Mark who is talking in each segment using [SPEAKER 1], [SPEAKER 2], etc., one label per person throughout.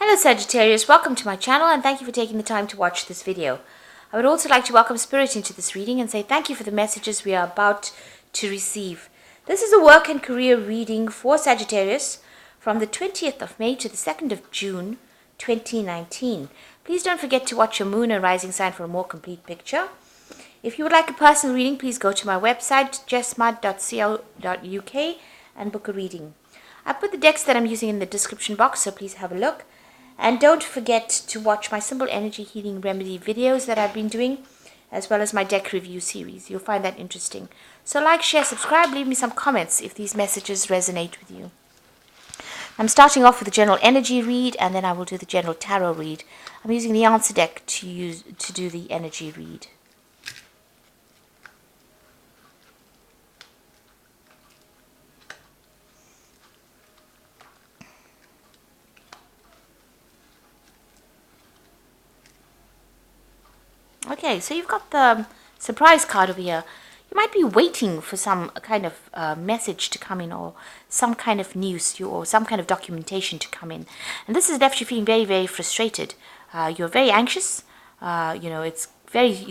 [SPEAKER 1] Hello Sagittarius, welcome to my channel and thank you for taking the time to watch this video. I would also like to welcome Spirit into this reading and say thank you for the messages we are about to receive. This is a work and career reading for Sagittarius from the 20th of May to the 2nd of June 2019. Please don't forget to watch your moon and rising sign for a more complete picture. If you would like a personal reading, please go to my website jessmud.co.uk and book a reading. I put the decks that I'm using in the description box, so please have a look. And don't forget to watch my simple energy healing remedy videos that I've been doing, as well as my deck review series. You'll find that interesting. So like, share, subscribe, leave me some comments if these messages resonate with you. I'm starting off with the general energy read, and then I will do the general tarot read. I'm using the answer deck to do the energy read. Okay, so you've got the surprise card over here. You might be waiting for some kind of message to come in, or some kind of news, or some kind of documentation to come in. And this has left you feeling very, very frustrated. You're very anxious. It's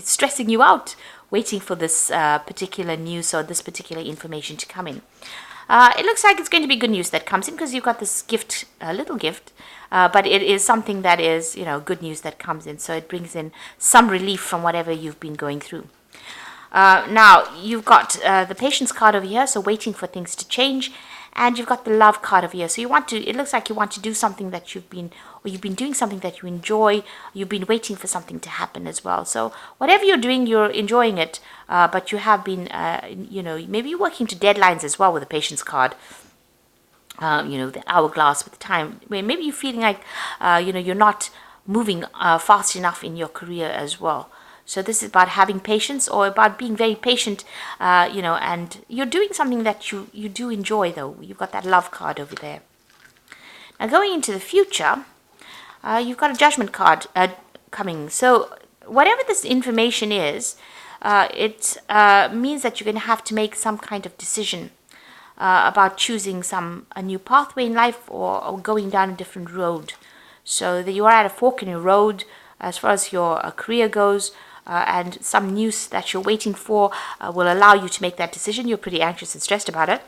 [SPEAKER 1] stressing you out, waiting for this particular news or this particular information to come in. It looks like it's going to be good news that comes in because you've got this gift, a little gift, but it is something that is, good news that comes in. So it brings in some relief from whatever you've been going through. Now, you've got the patience card over here, so waiting for things to change. And you've got the love card over here. So it looks like you want to do something that you've been doing something that you enjoy. You've been waiting for something to happen as well. So whatever you're doing, you're enjoying it. But you have been, maybe you're working to deadlines as well with the patience card. The hourglass with the time. Maybe you're feeling like, you're not moving fast enough in your career as well. So this is about having patience, or about being very patient, and you're doing something that you do enjoy, though. You've got that love card over there. Now, going into the future, you've got a judgment card coming. So whatever this information is, it means that you're going to have to make some kind of decision about choosing a new pathway in life, or going down a different road. So that you are at a fork in your road as far as your career goes. And some news that you're waiting for will allow you to make that decision. You're pretty anxious and stressed about it.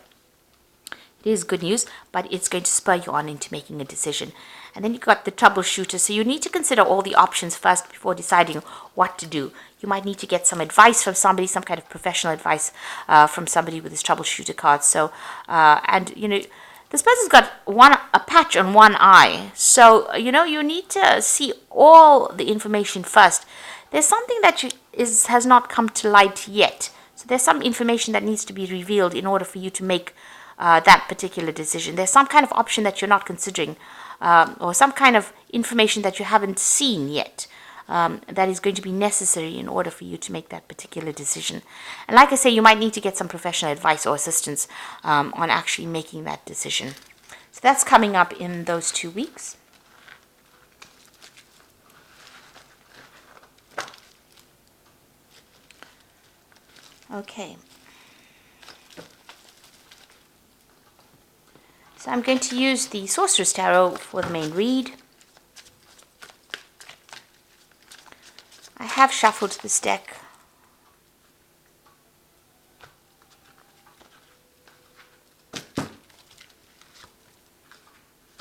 [SPEAKER 1] It is good news, but it's going to spur you on into making a decision. And then you've got the troubleshooter. So you need to consider all the options first before deciding what to do. You might need to get some advice from somebody, some kind of professional advice from somebody with this troubleshooter card. So, this person's got a patch on one eye. So, you need to see all the information first. There's something that has not come to light yet. So there's some information that needs to be revealed in order for you to make that particular decision. There's some kind of option that you're not considering, or some kind of information that you haven't seen yet, that is going to be necessary in order for you to make that particular decision. And like I say, you might need to get some professional advice or assistance on actually making that decision. So that's coming up in those 2 weeks. Okay, so I'm going to use the Sorcerer's Tarot for the main read. I have shuffled this deck.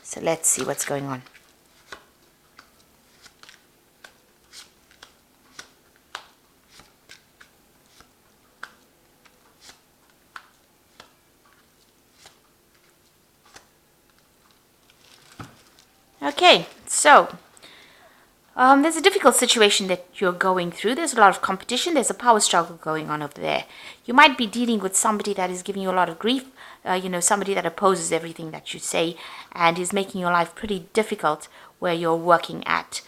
[SPEAKER 1] So let's see what's going on. Okay, so there's a difficult situation that you're going through. There's a lot of competition. There's a power struggle going on over there. You might be dealing with somebody that is giving you a lot of grief, somebody that opposes everything that you say and is making your life pretty difficult where you're working at.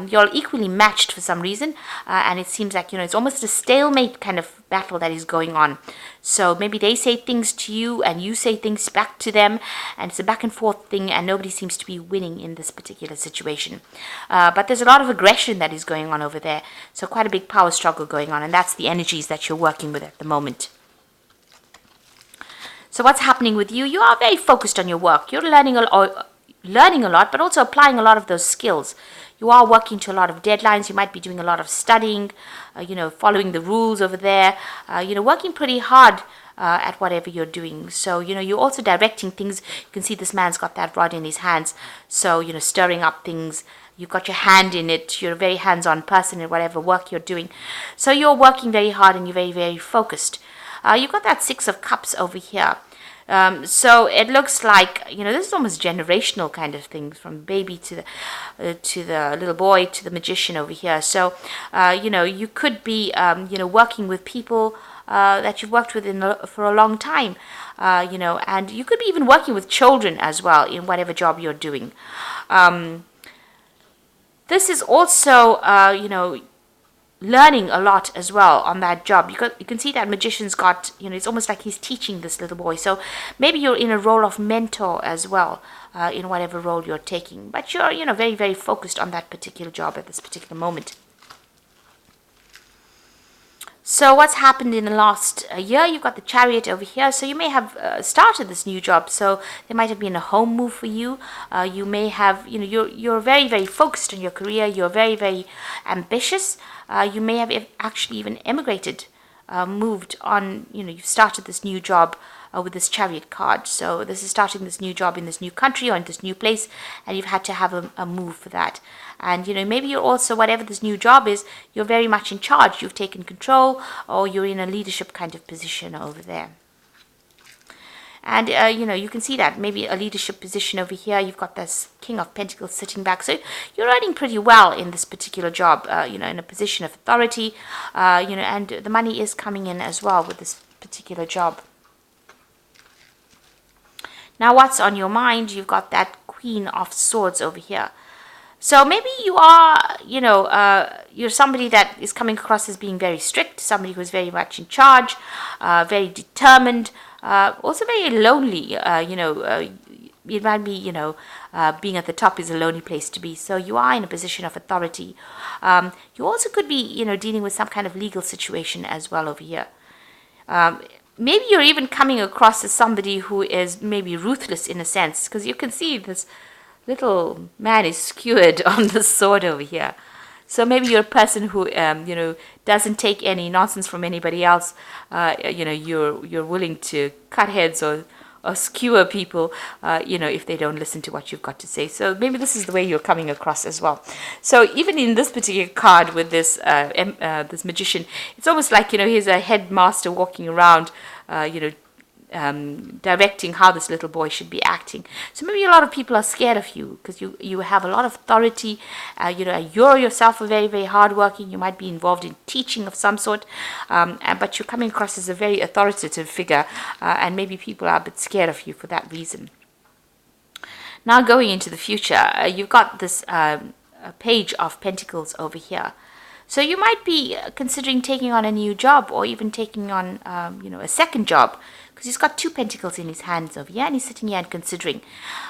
[SPEAKER 1] You're equally matched for some reason, and it seems like, it's almost a stalemate kind of battle that is going on. So maybe they say things to you and you say things back to them, and it's a back and forth thing, and nobody seems to be winning in this particular situation. But there's a lot of aggression that is going on over there, so quite a big power struggle going on, and that's the energies that you're working with at the moment. So what's happening with you? You are very focused on your work. You're learning learning a lot, but also applying a lot of those skills. You are working to a lot of deadlines. You might be doing a lot of studying, following the rules over there, working pretty hard at whatever you're doing. So, you're also directing things. You can see this man's got that rod in his hands. So, stirring up things. You've got your hand in it. You're a very hands-on person in whatever work you're doing. So you're working very hard and you're very, very focused. You've got that Six of Cups over here. So it looks like, this is almost generational kind of things, from baby to the little boy to the magician over here. So, you could be, working with people that you've worked with for a long time, and you could be even working with children as well in whatever job you're doing. This is also, learning a lot as well on that job. You can see that magician's got, it's almost like he's teaching this little boy. So maybe you're in a role of mentor as well, in whatever role you're taking. But you're, very, very focused on that particular job at this particular moment. So what's happened in the last year? You've got the Chariot over here. So you may have started this new job. So there might have been a home move for you. You may have, you're very, very focused on your career. You're very, very ambitious. You may have actually even emigrated, moved on. You've started this new job with this Chariot card. So this is starting this new job in this new country or in this new place, and you've had to have a move for that. And, maybe you're also, whatever this new job is, you're very much in charge. You've taken control, or you're in a leadership kind of position over there. And, you can see that maybe a leadership position over here. You've got this King of Pentacles sitting back. So you're earning pretty well in this particular job, in a position of authority, and the money is coming in as well with this particular job. Now, what's on your mind? You've got that Queen of Swords over here. So maybe you are, you're somebody that is coming across as being very strict, somebody who's very much in charge, very determined, also very lonely. It might be, being at the top is a lonely place to be. So you are in a position of authority. You also could be, dealing with some kind of legal situation as well over here. Maybe you're even coming across as somebody who is maybe ruthless in a sense, because you can see this little man is skewered on the sword over here. So maybe you're a person who, doesn't take any nonsense from anybody else. You're willing to cut heads or skewer people, if they don't listen to what you've got to say. So maybe this is the way you're coming across as well. So even in this particular card with this this magician, it's almost like, he's a headmaster walking around, directing how this little boy should be acting. So maybe a lot of people are scared of you because you have a lot of authority. You're yourself a very, very hardworking. You might be involved in teaching of some sort, but you're coming across as a very authoritative figure, and maybe people are a bit scared of you for that reason. Now going into the future, you've got this Page of Pentacles over here. So you might be considering taking on a new job, or even taking on, a second job, because he's got two pentacles in his hands over here, and he's sitting here and considering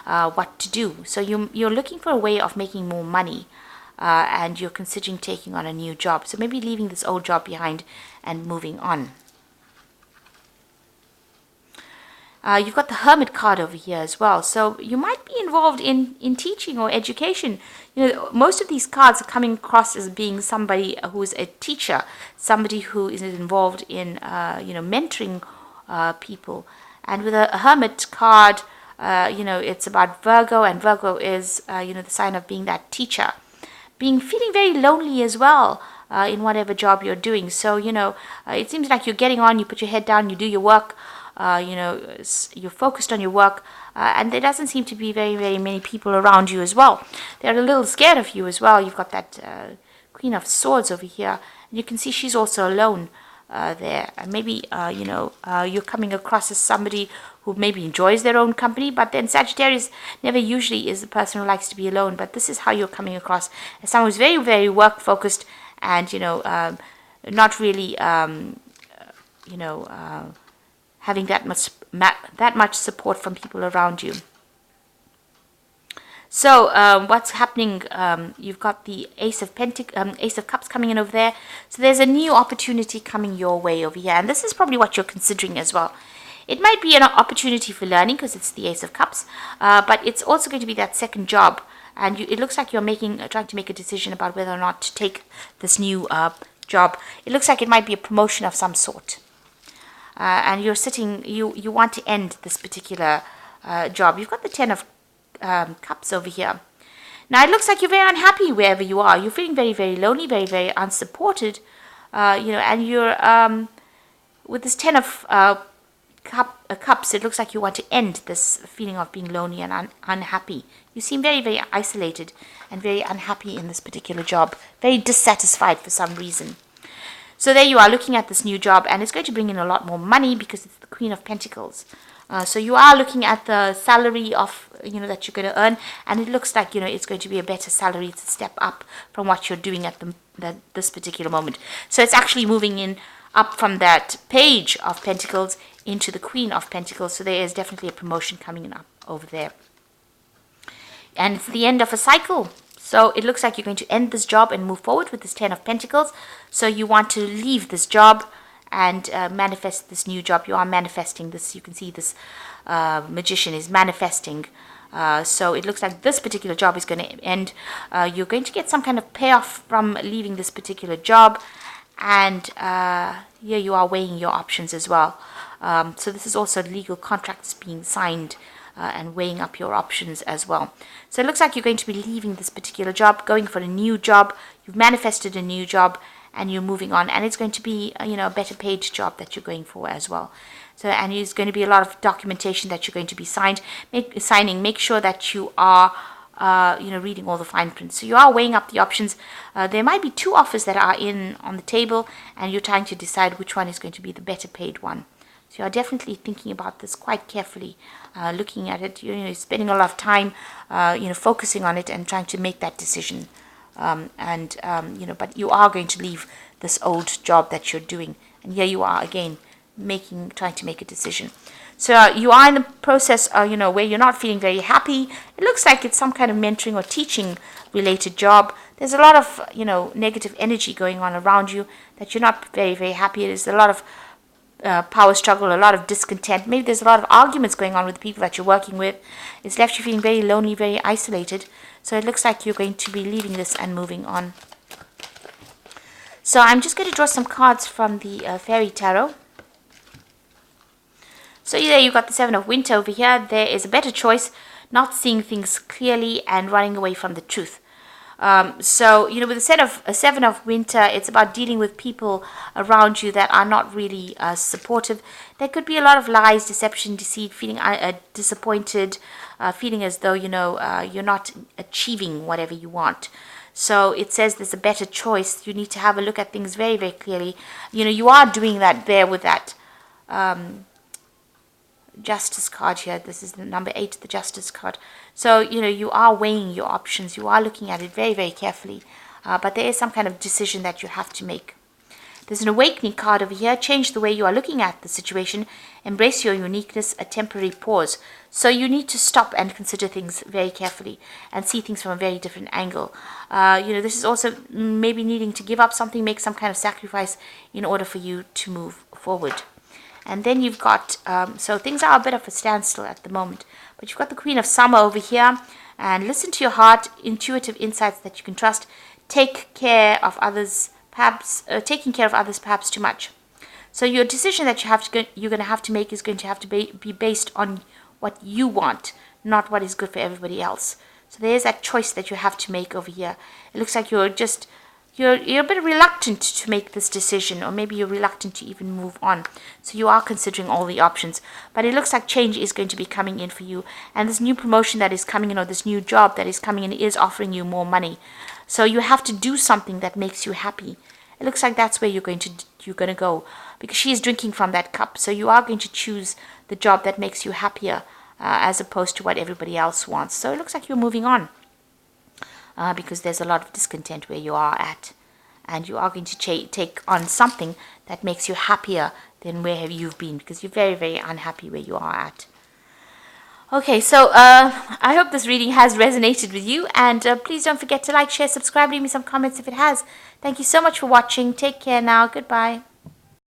[SPEAKER 1] what to do. So you're looking for a way of making more money, and you're considering taking on a new job. So maybe leaving this old job behind and moving on. You've got the Hermit card over here as well. So you might be involved in teaching or education. Most of these cards are coming across as being somebody who is a teacher, somebody who is involved in, mentoring people. And with a Hermit card, it's about Virgo, and Virgo is, the sign of being that teacher. Feeling very lonely as well. In whatever job you're doing. So, it seems like you're getting on, you put your head down, you do your work, you're focused on your work, and there doesn't seem to be very, very many people around you as well. They're a little scared of you as well. You've got that Queen of Swords over here, and you can see she's also alone there. And maybe, you're coming across as somebody who maybe enjoys their own company, but then Sagittarius never usually is the person who likes to be alone. But this is how you're coming across, as someone who's very, very work-focused, and, not really, having that much support from people around you. So what's happening? You've got the Ace of Cups coming in over there. So there's a new opportunity coming your way over here, and this is probably what you're considering as well. It might be an opportunity for learning because it's the Ace of Cups, but it's also going to be that second job. And it looks like you're trying to make a decision about whether or not to take this new job. It looks like it might be a promotion of some sort. And you're sitting, you want to end this particular job. You've got the Ten of Cups over here. Now, it looks like you're very unhappy wherever you are. You're feeling very, very lonely, very, very unsupported. And you're, with this Ten of Cups, it looks like you want to end this feeling of being lonely and unhappy. You seem very, very isolated and very unhappy in this particular job. Very dissatisfied for some reason. So there you are looking at this new job, and it's going to bring in a lot more money because it's the Queen of Pentacles. So you are looking at the salary of, that you're going to earn, and it looks like, it's going to be a better salary. It's a step up from what you're doing at this particular moment. So it's actually moving in up from that Page of Pentacles into the Queen of Pentacles. So there is definitely a promotion coming up over there. And it's the end of a cycle. So it looks like you're going to end this job and move forward with this Ten of Pentacles. So you want to leave this job and manifest this new job. You are manifesting this. You can see this magician is manifesting. So it looks like this particular job is going to end. You're going to get some kind of payoff from leaving this particular job. And here you are weighing your options as well. So this is also legal contracts being signed and weighing up your options as well. So it looks like you're going to be leaving this particular job, going for a new job. You've manifested a new job and you're moving on. And it's going to be, a better paid job that you're going for as well. So, and there's going to be a lot of documentation that you're going to be signing. Make sure that you are reading all the fine print. So you are weighing up the options. There might be two offers that are on the table, and you're trying to decide which one is going to be the better paid one. So you are definitely thinking about this quite carefully, looking at it, spending a lot of time, focusing on it and trying to make that decision. But you are going to leave this old job that you're doing. And here you are again, trying to make a decision. So you are in the process, where you're not feeling very happy. It looks like it's some kind of mentoring or teaching related job. There's a lot of, negative energy going on around you that you're not very, very happy. There's a lot of power struggle, a lot of discontent. Maybe there's a lot of arguments going on with the people that you're working with. It's left you feeling very lonely, very isolated. So it looks like you're going to be leaving this and moving on. So I'm just going to draw some cards from the Fairy Tarot. So there you've got the Seven of Winter over here. There is a better choice, not seeing things clearly and running away from the truth. With a Seven of Winter, it's about dealing with people around you that are not really supportive. There could be a lot of lies, deception, deceit, feeling disappointed, feeling as though, you're not achieving whatever you want. So it says there's a better choice. You need to have a look at things very, very clearly. You are doing that there with that Justice card here. This is the number 8, the Justice card. So, you are weighing your options. You are looking at it very, very carefully. But there is some kind of decision that you have to make. There's an Awakening card over here. Change the way you are looking at the situation. Embrace your uniqueness, a temporary pause. So you need to stop and consider things very carefully and see things from a very different angle. This is also maybe needing to give up something, make some kind of sacrifice in order for you to move forward. And then you've got, so things are a bit of a standstill at the moment. But you've got the Queen of Summer over here. And listen to your heart, intuitive insights that you can trust. Taking care of others perhaps too much. So your decision that you're going to have to make is going to have to be based on what you want, not what is good for everybody else. So there's that choice that you have to make over here. It looks like you're a bit reluctant to make this decision, or maybe you're reluctant to even move on. So you are considering all the options. But it looks like change is going to be coming in for you. And this new promotion that is coming in, or this new job that is coming in, is offering you more money. So you have to do something that makes you happy. It looks like that's where you're going to go. Because she is drinking from that cup. So you are going to choose the job that makes you happier, as opposed to what everybody else wants. So it looks like you're moving on. Because there's a lot of discontent where you are at. And you are going to take on something that makes you happier than where you've been. Because you're very, very unhappy where you are at. Okay, so I hope this reading has resonated with you. And please don't forget to like, share, subscribe, leave me some comments if it has. Thank you so much for watching. Take care now. Goodbye.